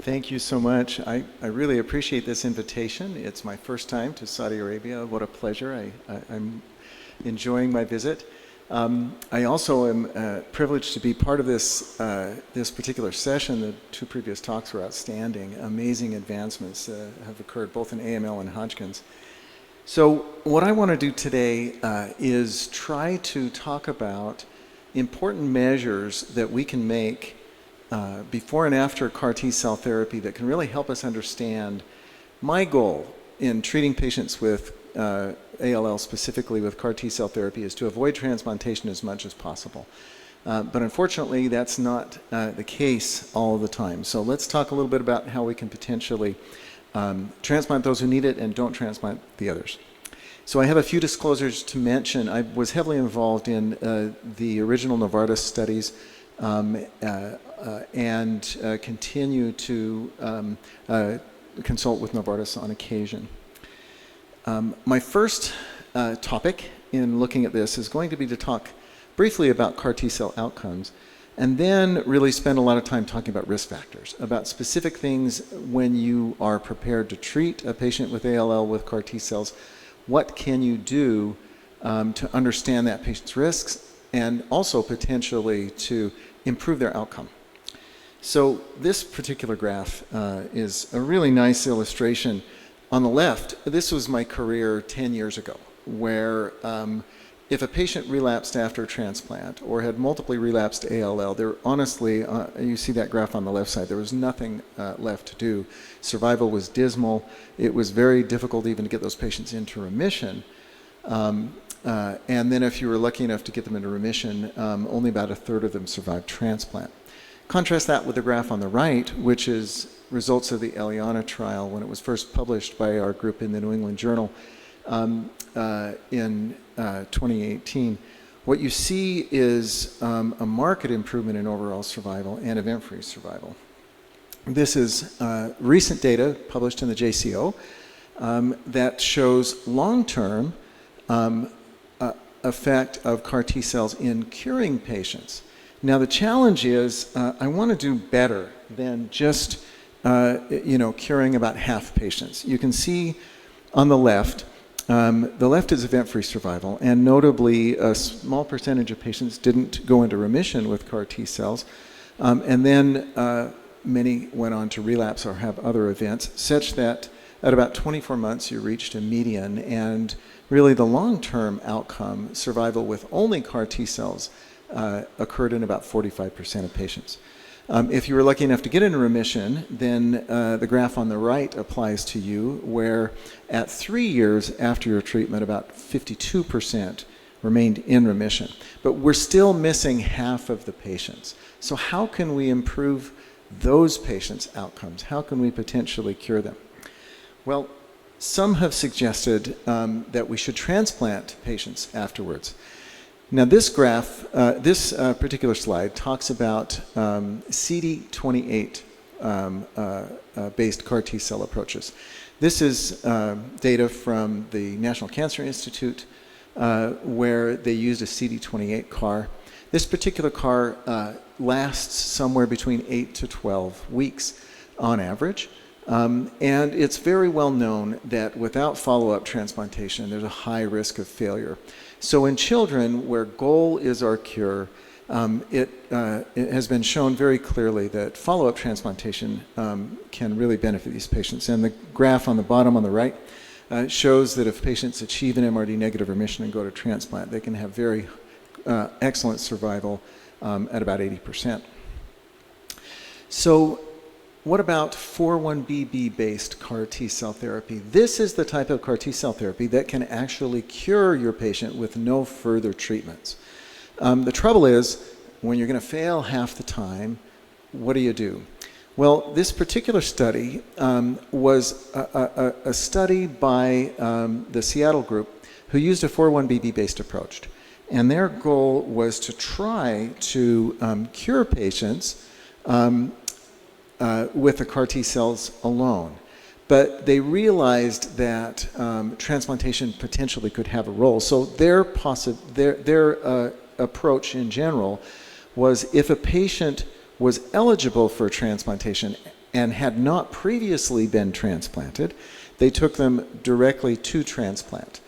Thank you so much. I really appreciate this invitation. It's my first time to Saudi Arabia. What a pleasure. I'm enjoying my visit. I also am privileged to be part of this particular session. The two previous talks were outstanding. Amazing advancements have occurred both in AML and Hodgkin's. So what I want to do today is try to talk about important measures that we can make before and after CAR T-cell therapy that can really help us understand my goal in treating patients with ALL, specifically with CAR T-cell therapy, is to avoid transplantation as much as possible. But unfortunately, that's not the case all the time. So let's talk a little bit about how we can potentially transplant those who need it and don't transplant the others. So I have a few disclosures to mention. I was heavily involved in the original Novartis studies and continue to consult with Novartis on occasion. My first topic in looking at this is going to be to talk briefly about CAR T-cell outcomes, and then really spend a lot of time talking about risk factors, about specific things when you are prepared to treat a patient with ALL with CAR T-cells. What can you do to understand that patient's risks and also potentially to improve their outcome? So this particular graph is a really nice illustration. On the left, this was my career 10 years ago, where if a patient relapsed after transplant or had multiply relapsed ALL, there honestly, you see that graph on the left side, there was nothing left to do. Survival was dismal. It was very difficult even to get those patients into remission. And then if you were lucky enough to get them into remission, only about a third of them survived transplant. Contrast that with the graph on the right, which is results of the Eliana trial when it was first published by our group in the New England Journal in 2018. What you see is a marked improvement in overall survival and event-free survival. This is recent data published in the JCO that shows long-term effect of CAR T-cells in curing patients. Now the challenge is I want to do better than just curing about half patients. You can see on the left is event-free survival, and notably a small percentage of patients didn't go into remission with CAR T-cells, and then many went on to relapse or have other events, such that at about 24 months you reached a median, and really the long-term outcome, survival with only CAR T-cells, occurred in about 45% of patients. If you were lucky enough to get into remission, then the graph on the right applies to you, where at 3 years after your treatment, about 52% remained in remission. But we're still missing half of the patients. So how can we improve those patients' outcomes? How can we potentially cure them? Well, some have suggested that we should transplant patients afterwards. Now this graph, this particular slide talks about CD28 based CAR T-cell approaches. This is data from the National Cancer Institute where they used a CD28 CAR. This particular CAR lasts somewhere between 8 to 12 weeks on average. And it's very well known that without follow-up transplantation, there's a high risk of failure. So in children where goal is our cure, it has been shown very clearly that follow-up transplantation can really benefit these patients. And the graph on the bottom on the right shows that if patients achieve an MRD negative remission and go to transplant, they can have very excellent survival at about 80%. So what about 4-1BB based CAR T-cell therapy? This is the type of CAR T-cell therapy that can actually cure your patient with no further treatments. The trouble is, when you're going to fail half the time, what do? Well, this particular study was a study by the Seattle group who used a 4-1BB based approach. And their goal was to try to cure patients with the CAR T-cells alone. But they realized that transplantation potentially could have a role. So their approach in general was if a patient was eligible for transplantation and had not previously been transplanted, they took them directly to transplant.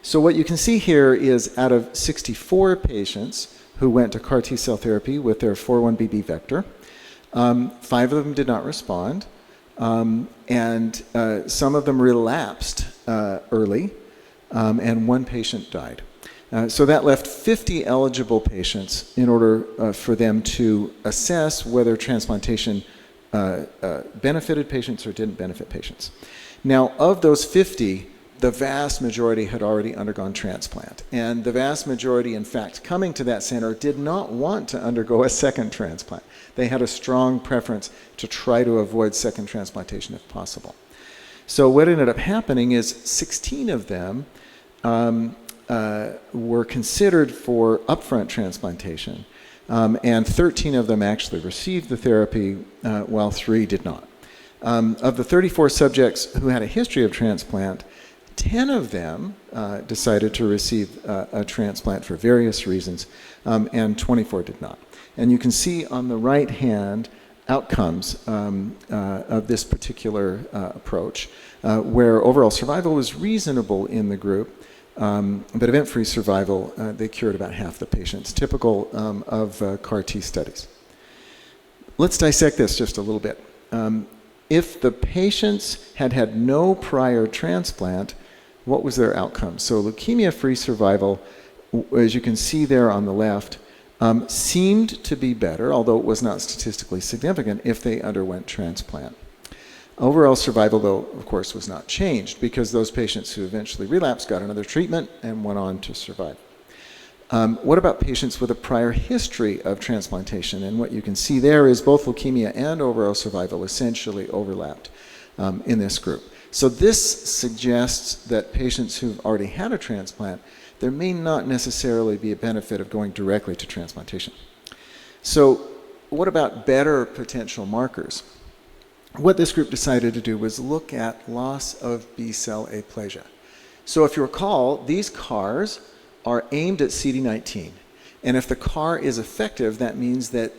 So what you can see here is out of 64 patients who went to CAR T-cell therapy with their 4-1BB vector, 5 of them did not respond, and some of them relapsed early, and 1 patient died. So that left 50 eligible patients in order for them to assess whether transplantation benefited patients or didn't benefit patients. Now, of those 50, the vast majority had already undergone transplant. And the vast majority, in fact, coming to that center did not want to undergo a second transplant. They had a strong preference to try to avoid second transplantation if possible. So what ended up happening is 16 of them were considered for upfront transplantation, and 13 of them actually received the therapy, while 3 did not. Of the 34 subjects who had a history of transplant, 10 of them decided to receive a transplant for various reasons, and 24 did not. And you can see on the right hand outcomes of this particular approach, where overall survival was reasonable in the group, but event-free survival, they cured about half the patients, typical of CAR T studies. Let's dissect this just a little bit. If the patients had had no prior transplant, what was their outcome? So leukemia-free survival, as you can see there on the left, seemed to be better, although it was not statistically significant, if they underwent transplant. Overall survival, though, of course, was not changed because those patients who eventually relapsed got another treatment and went on to survive. What about patients with a prior history of transplantation? And what you can see there is both leukemia and overall survival essentially overlapped in this group. So this suggests that patients who've already had a transplant, there may not necessarily be a benefit of going directly to transplantation. So what about better potential markers? What this group decided to do was look at loss of B-cell aplasia. So if you recall, these CARs are aimed at CD19. And if the CAR is effective, that means that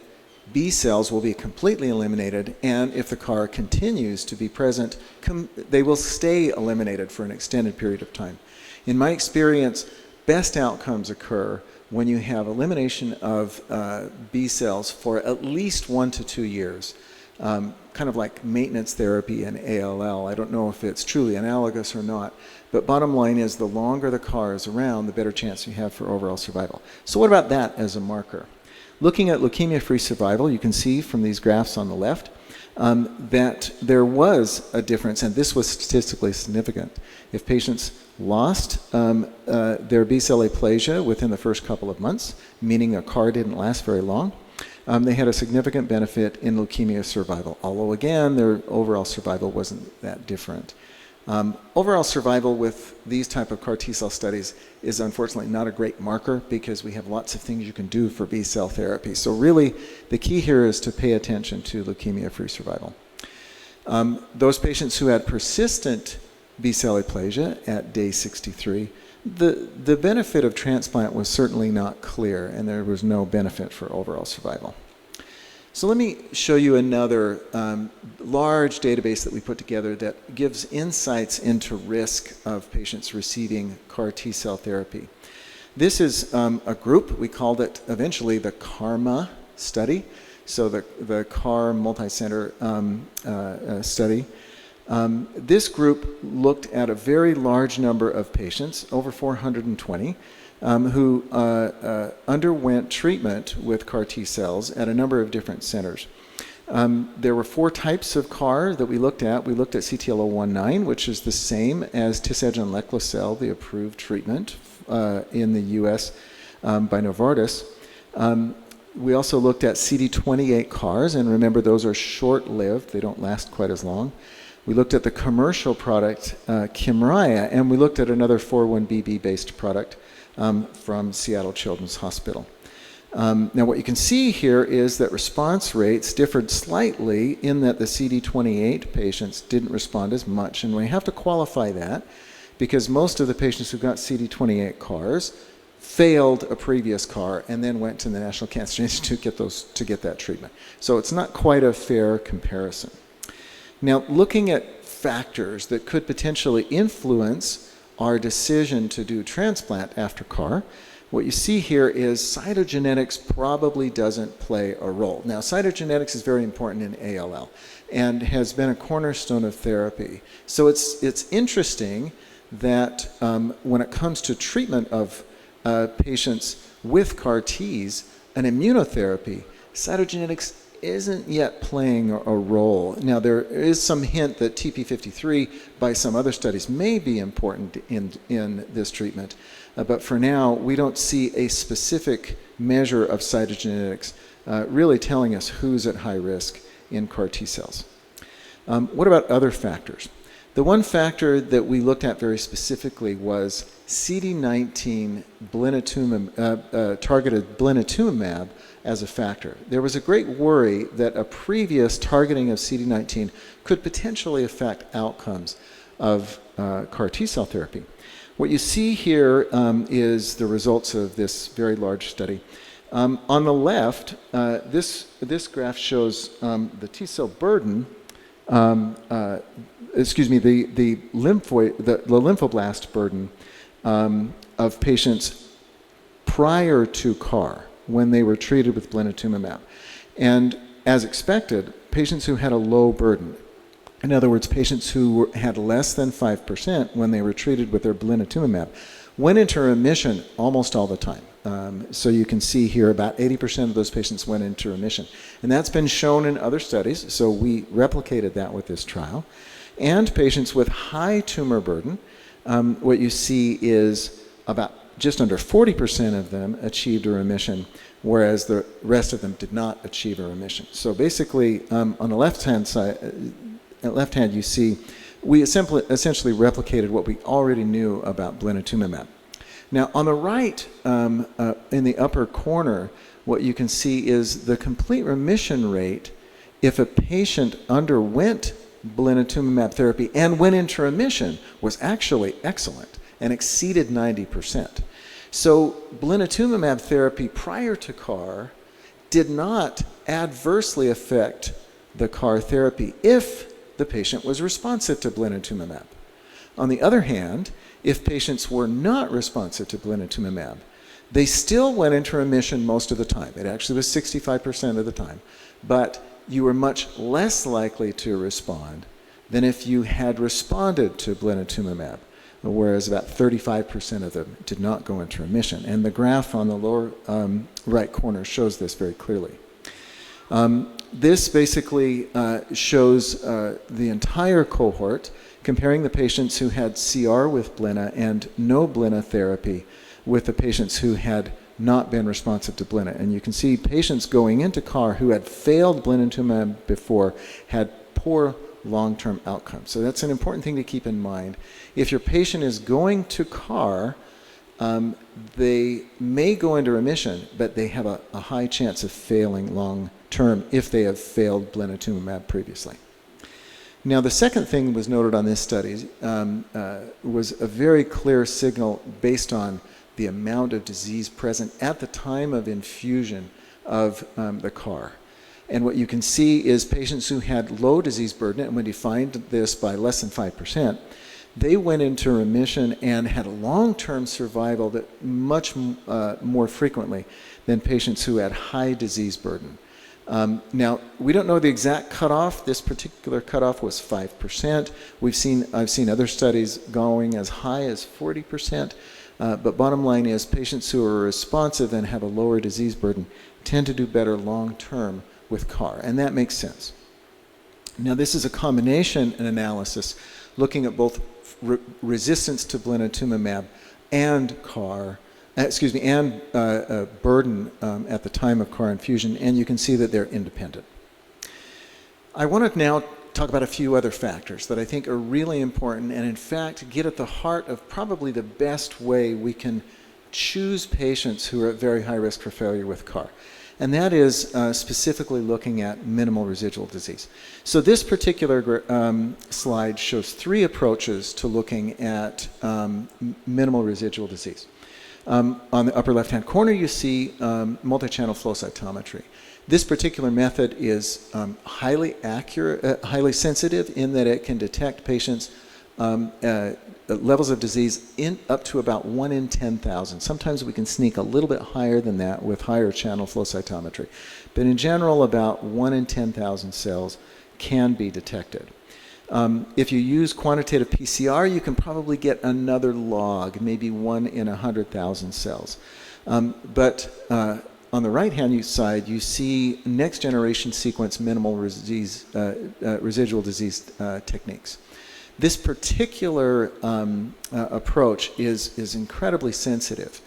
B cells will be completely eliminated, and if the CAR continues to be present, they will stay eliminated for an extended period of time. In my experience, best outcomes occur when you have elimination of B cells for at least 1 to 2 years, kind of like maintenance therapy in ALL. I don't know if it's truly analogous or not, but bottom line is the longer the CAR is around, the better chance you have for overall survival. So what about that as a marker? Looking at leukemia-free survival, you can see from these graphs on the left that there was a difference, and this was statistically significant. If patients lost their B-cell aplasia within the first couple of months, meaning their CAR didn't last very long, they had a significant benefit in leukemia survival, although again, their overall survival wasn't that different. Overall survival with these type of CAR T-cell studies is unfortunately not a great marker because we have lots of things you can do for B-cell therapy. So really, the key here is to pay attention to leukemia-free survival. Those patients who had persistent B-cell aplasia at day 63, the benefit of transplant was certainly not clear, and there was no benefit for overall survival. So let me show you another large database that we put together that gives insights into risk of patients receiving CAR T-cell therapy. This is a group, we called it eventually the KARMA study, so the CAR multi-center study. This group looked at a very large number of patients, over 420, who underwent treatment with CAR T cells at a number of different centers. There were 4 types of CAR that we looked at. We looked at CTL019, which is the same as Tisagen-Leqvacel, the approved treatment in the US by Novartis. We also looked at CD28 CARs, and remember those are short-lived, they don't last quite as long. We looked at the commercial product, Kymriah, and we looked at another 4-1BB-based product from Seattle Children's Hospital. Now what you can see here is that response rates differed slightly in that the CD28 patients didn't respond as much, and we have to qualify that because most of the patients who got CD28 CARs failed a previous CAR and then went to the National Cancer Institute to get that treatment. So it's not quite a fair comparison. Now, looking at factors that could potentially influence our decision to do transplant after CAR, what you see here is cytogenetics probably doesn't play a role. Now, cytogenetics is very important in ALL and has been a cornerstone of therapy. So it's interesting that when it comes to treatment of patients with CAR Ts, an immunotherapy, cytogenetics isn't yet playing a role. Now, there is some hint that TP53 by some other studies may be important in this treatment, but for now, we don't see a specific measure of cytogenetics really telling us who's at high risk in CAR T cells. What about other factors? The one factor that we looked at very specifically was CD19 targeted blinatumomab as a factor. There was a great worry that a previous targeting of CD19 could potentially affect outcomes of CAR T cell therapy. What you see here is the results of this very large study. On the left, this graph shows the T cell burden, the lymphoblast burden of patients prior to CAR when they were treated with blinatumomab. And as expected, patients who had a low burden, in other words, patients who had less than 5% when they were treated with their blinatumomab, went into remission almost all the time. So you can see here about 80% of those patients went into remission. And that's been shown in other studies, so we replicated that with this trial. And patients with high tumor burden, what you see is about just under 40% of them achieved a remission, whereas the rest of them did not achieve a remission. So basically, on the left-hand side, you see we essentially replicated what we already knew about blinatumomab. Now, on the right, in the upper corner, what you can see is the complete remission rate if a patient underwent blinatumomab therapy and went into remission was actually excellent and exceeded 90%. So blinatumomab therapy prior to CAR did not adversely affect the CAR therapy if the patient was responsive to blinatumomab. On the other hand, if patients were not responsive to blinatumomab, they still went into remission most of the time. It actually was 65% of the time. But you were much less likely to respond than if you had responded to blinatumomab, whereas about 35% of them did not go into remission. And the graph on the lower right corner shows this very clearly. This basically shows the entire cohort, comparing the patients who had CR with blina and no blina therapy with the patients who had not been responsive to blina. And you can see patients going into CAR who had failed blinatumomab before had poor long-term outcomes. So that's an important thing to keep in mind. If your patient is going to CAR, they may go into remission, but they have a high chance of failing long-term if they have failed blinatumomab previously. Now, the second thing that was noted on this study was a very clear signal based on the amount of disease present at the time of infusion of the CAR. And what you can see is patients who had low disease burden, and we defined this by less than 5%, they went into remission and had a long-term survival that much more frequently than patients who had high disease burden. Now, we don't know the exact cutoff. This particular cutoff was 5%. I've seen other studies going as high as 40%. But bottom line is patients who are responsive and have a lower disease burden tend to do better long-term with CAR, and that makes sense. Now, this is a combination analysis looking at both resistance to blinatumomab and CAR, burden at the time of CAR infusion, and you can see that they're independent. I want to now talk about a few other factors that I think are really important and in fact get at the heart of probably the best way we can choose patients who are at very high risk for failure with CAR. And that is specifically looking at minimal residual disease. So this particular slide shows three approaches to looking at minimal residual disease. On the upper left-hand corner, you see multi-channel flow cytometry. This particular method is highly accurate, highly sensitive in that it can detect patients' levels of disease in up to about 1 in 10,000. Sometimes we can sneak a little bit higher than that with higher channel flow cytometry. But in general, about 1 in 10,000 cells can be detected. If you use quantitative PCR, you can probably get another log, maybe 1 in 100,000 cells. But on the right-hand side, you see next-generation sequence minimal residual disease techniques. This particular approach is incredibly sensitive.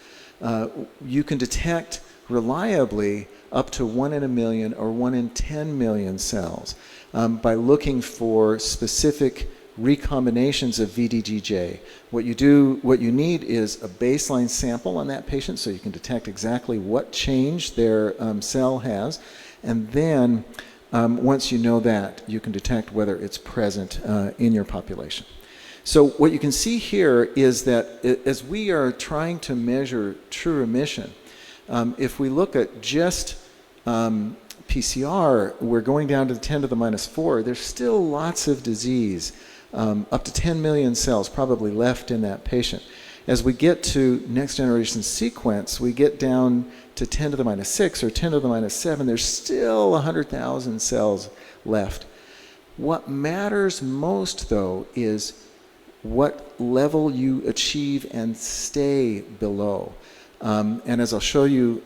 You can detect reliably up to 1 in a million or 1 in 10 million cells by looking for specific recombinations of VDGJ. What you need is a baseline sample on that patient so you can detect exactly what change their cell has, and then once you know that, you can detect whether it's present in your population. So what you can see here is that as we are trying to measure true remission, if we look at just PCR, we're going down to the 10 to the minus 4. There's still lots of disease, up to 10 million cells probably left in that patient. As we get to next generation sequence, we get down to 10 to the minus 6 or 10 to the minus 7. There's still 100,000 cells left. What matters most, though, is what level you achieve and stay below. And as I'll show you,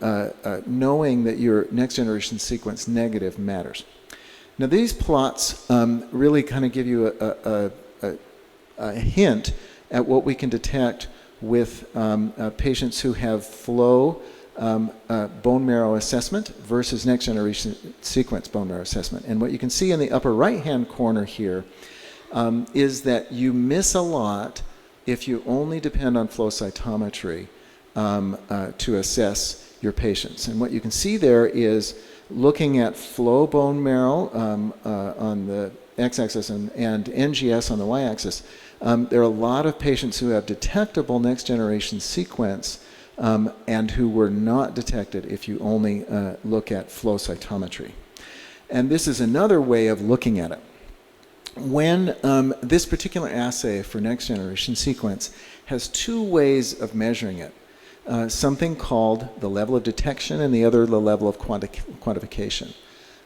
knowing that your next generation sequence negative matters. Now these plots really kind of give you a hint at what we can detect with patients who have flow bone marrow assessment versus next generation sequence bone marrow assessment. And what you can see in the upper right hand corner here is that you miss a lot if you only depend on flow cytometry to assess your patients. And what you can see there is looking at flow bone marrow on the x-axis and NGS on the y-axis. There are a lot of patients who have detectable next generation sequence and who were not detected if you only look at flow cytometry. And this is another way of looking at it. When this particular assay for next generation sequence has two ways of measuring it. Something called the level of detection and the other the level of quantification.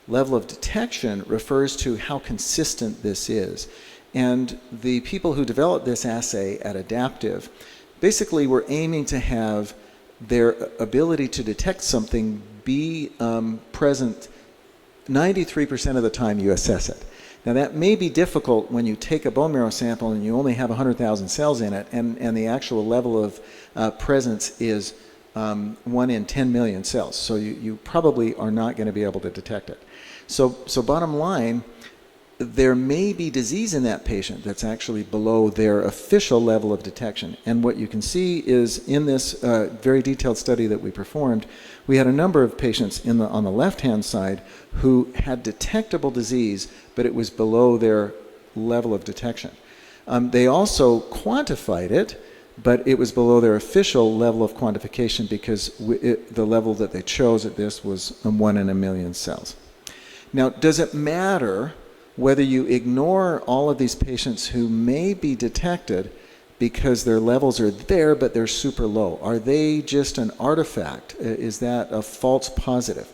Level of detection refers to how consistent this is. And the people who developed this assay at Adaptive basically were aiming to have their ability to detect something be present 93% of the time you assess it. Now that may be difficult when you take a bone marrow sample and you only have 100,000 cells in it, and the actual level of presence is 1 in 10 million cells. So you probably are not going to be able to detect it. So bottom line, there may be disease in that patient that's actually below their official level of detection. And what you can see is in this very detailed study that we performed, we had a number of patients on the left-hand side who had detectable disease, but it was below their level of detection. They also quantified it, but it was below their official level of quantification because the level that they chose at this was 1 in a million cells. Now, does it matter whether you ignore all of these patients who may be detected because their levels are there but they're super low? Are they just an artifact? Is that a false positive?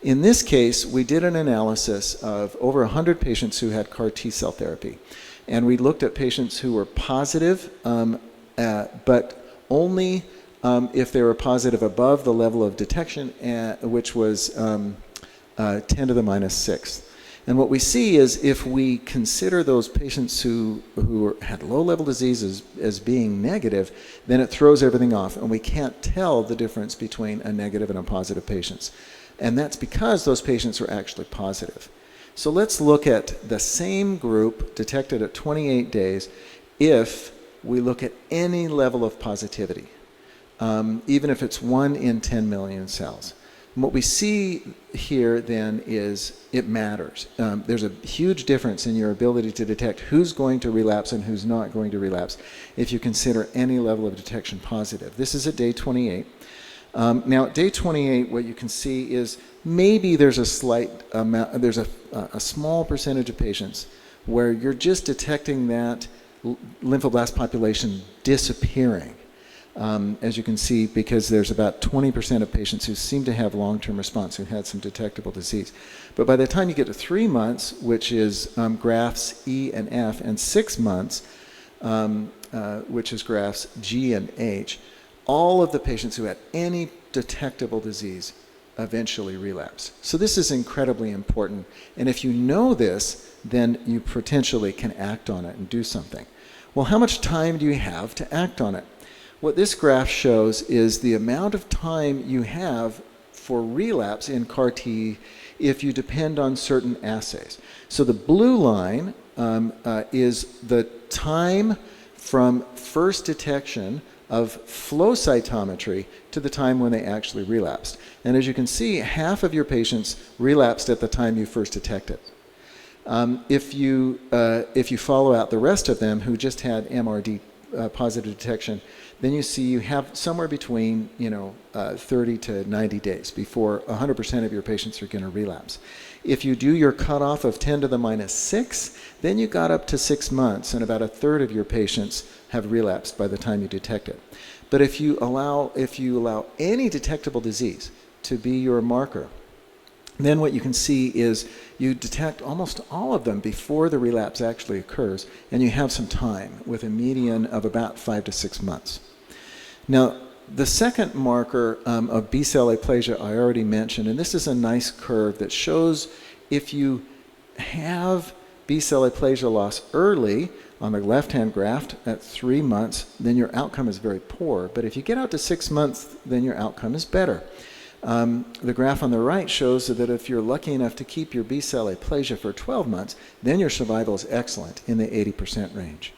In this case, we did an analysis of over 100 patients who had CAR T-cell therapy. And we looked at patients who were positive, but only if they were positive above the level of detection, which was 10 to the minus 6. And what we see is if we consider those patients who had low-level disease as being negative, then it throws everything off, and we can't tell the difference between a negative and a positive patients. And that's because those patients are actually positive. So let's look at the same group detected at 28 days if we look at any level of positivity, even if it's 1 in 10 million cells. And what we see here then is it matters. There's a huge difference in your ability to detect who's going to relapse and who's not going to relapse if you consider any level of detection positive. This is at day 28. Now at day 28, what you can see is maybe there's a slight amount, there's a small percentage of patients where you're just detecting that lymphoblast population disappearing. As you can see, because there's about 20% of patients who seem to have long-term response who had some detectable disease. But by the time you get to 3 months, which is graphs E and F, and 6 months, which is graphs G and H, all of the patients who had any detectable disease eventually relapse. So this is incredibly important. And if you know this, then you potentially can act on it and do something. Well, how much time do you have to act on it? What this graph shows is the amount of time you have for relapse in CAR T if you depend on certain assays. So the blue line is the time from first detection of flow cytometry to the time when they actually relapsed. And as you can see, half of your patients relapsed at the time you first detected. If you follow out the rest of them who just had MRD positive detection, then you see you have somewhere between 30 to 90 days before 100% of your patients are going to relapse. If you do your cutoff of 10 to the minus 6, then you got up to 6 months, and about a third of your patients have relapsed by the time you detect it. But if you allow any detectable disease to be your marker, then what you can see is you detect almost all of them before the relapse actually occurs, and you have some time with a median of about 5 to 6 months. Now, the second marker of B-cell aplasia I already mentioned, and this is a nice curve that shows if you have B-cell aplasia loss early on the left-hand graph at 3 months, then your outcome is very poor. But if you get out to 6 months, then your outcome is better. The graph on the right shows that if you're lucky enough to keep your B-cell aplasia for 12 months, then your survival is excellent in the 80% range.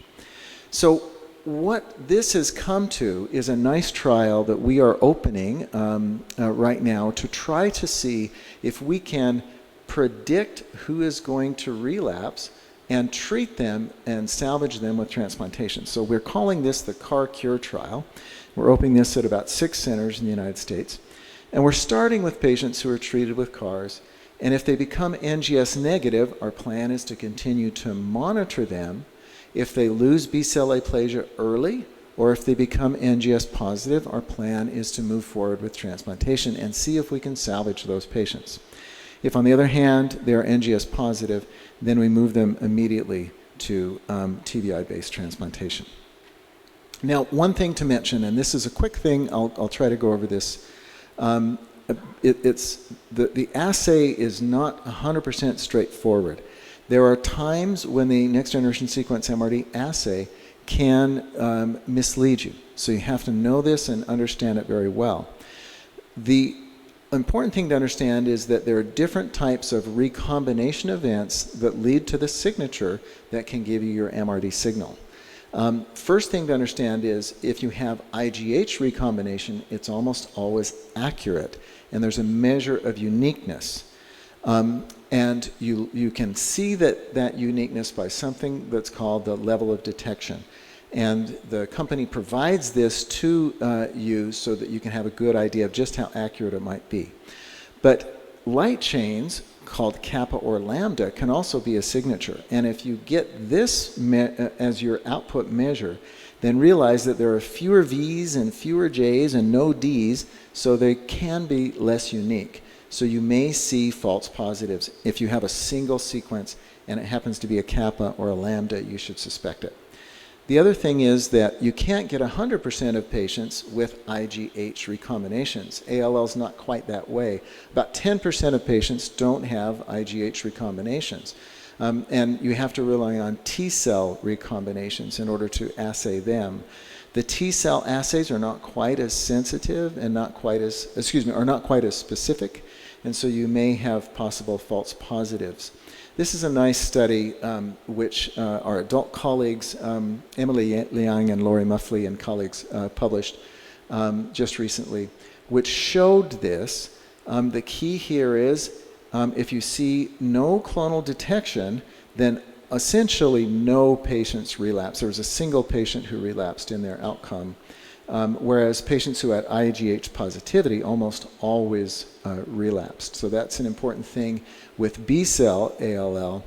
So what this has come to is a nice trial that we are opening right now to try to see if we can predict who is going to relapse and treat them and salvage them with transplantation. So we're calling this the CAR Cure trial. We're opening this at about 6 centers in the United States. And we're starting with patients who are treated with CARs. And if they become NGS negative, our plan is to continue to monitor them. If they lose B-cell aplasia early, or if they become NGS positive, our plan is to move forward with transplantation and see if we can salvage those patients. If, on the other hand, they are NGS positive, then we move them immediately to TBI-based transplantation. Now, one thing to mention, and this is a quick thing, I'll try to go over this. The assay is not 100% straightforward. There are times when the next generation sequence MRD assay can mislead you. So you have to know this and understand it very well. The important thing to understand is that there are different types of recombination events that lead to the signature that can give you your MRD signal. First thing to understand is if you have IGH recombination, it's almost always accurate, and there's a measure of uniqueness. And you can see that uniqueness by something that's called the level of detection. And the company provides this to you so that you can have a good idea of just how accurate it might be. But light chains called kappa or lambda can also be a signature. And if you get this as your output measure, then realize that there are fewer V's and fewer J's and no D's, so they can be less unique. So you may see false positives. If you have a single sequence and it happens to be a kappa or a lambda, you should suspect it. The other thing is that you can't get 100% of patients with IGH recombinations. ALL is not quite that way. About 10% of patients don't have IGH recombinations. And you have to rely on T-cell recombinations in order to assay them. The T-cell assays are not quite as sensitive and not quite as specific, and so you may have possible false positives. This is a nice study which our adult colleagues, Emily Liang and Lori Muffley and colleagues published just recently, which showed this. The key here is if you see no clonal detection, then essentially no patients relapse. There was a single patient who relapsed in their outcome, whereas patients who had IgH positivity almost always relapsed. So that's an important thing with B-cell ALL.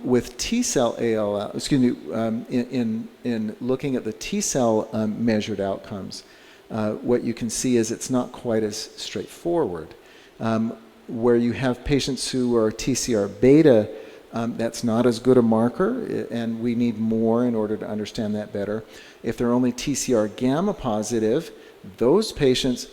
With T-cell ALL, in looking at the T-cell measured outcomes, what you can see is it's not quite as straightforward. Where you have patients who are TCR beta, that's not as good a marker, and we need more in order to understand that better. If they're only TCR gamma positive, those patients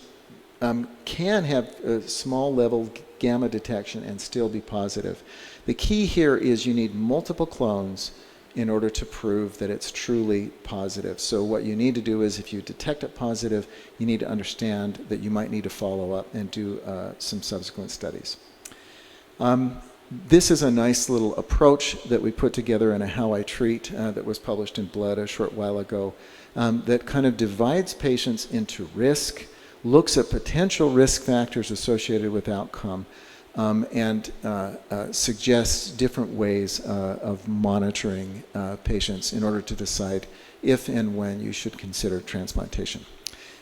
can have a small level gamma detection and still be positive. The key here is you need multiple clones in order to prove that it's truly positive. So what you need to do is if you detect it positive, you need to understand that you might need to follow up and do some subsequent studies. This is a nice little approach that we put together in a How I Treat that was published in Blood a short while ago that kind of divides patients into risk, looks at potential risk factors associated with outcome, and suggests different ways of monitoring patients in order to decide if and when you should consider transplantation.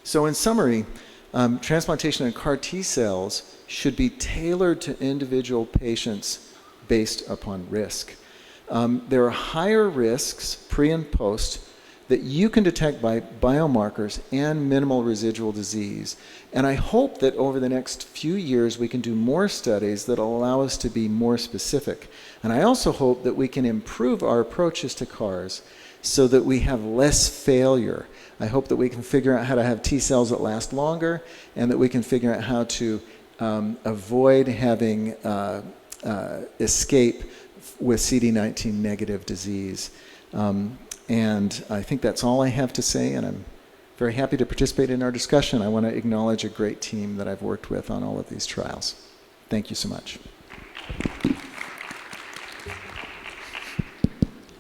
So in summary, transplantation in CAR T cells should be tailored to individual patients based upon risk. There are higher risks pre and post that you can detect by biomarkers and minimal residual disease. And I hope that over the next few years we can do more studies that will allow us to be more specific. And I also hope that we can improve our approaches to CARs so that we have less failure. I hope that we can figure out how to have T cells that last longer, and that we can figure out how to avoid having escape with CD19 negative disease. And I think that's all I have to say, and I'm very happy to participate in our discussion. I want to acknowledge a great team that I've worked with on all of these trials. Thank you so much.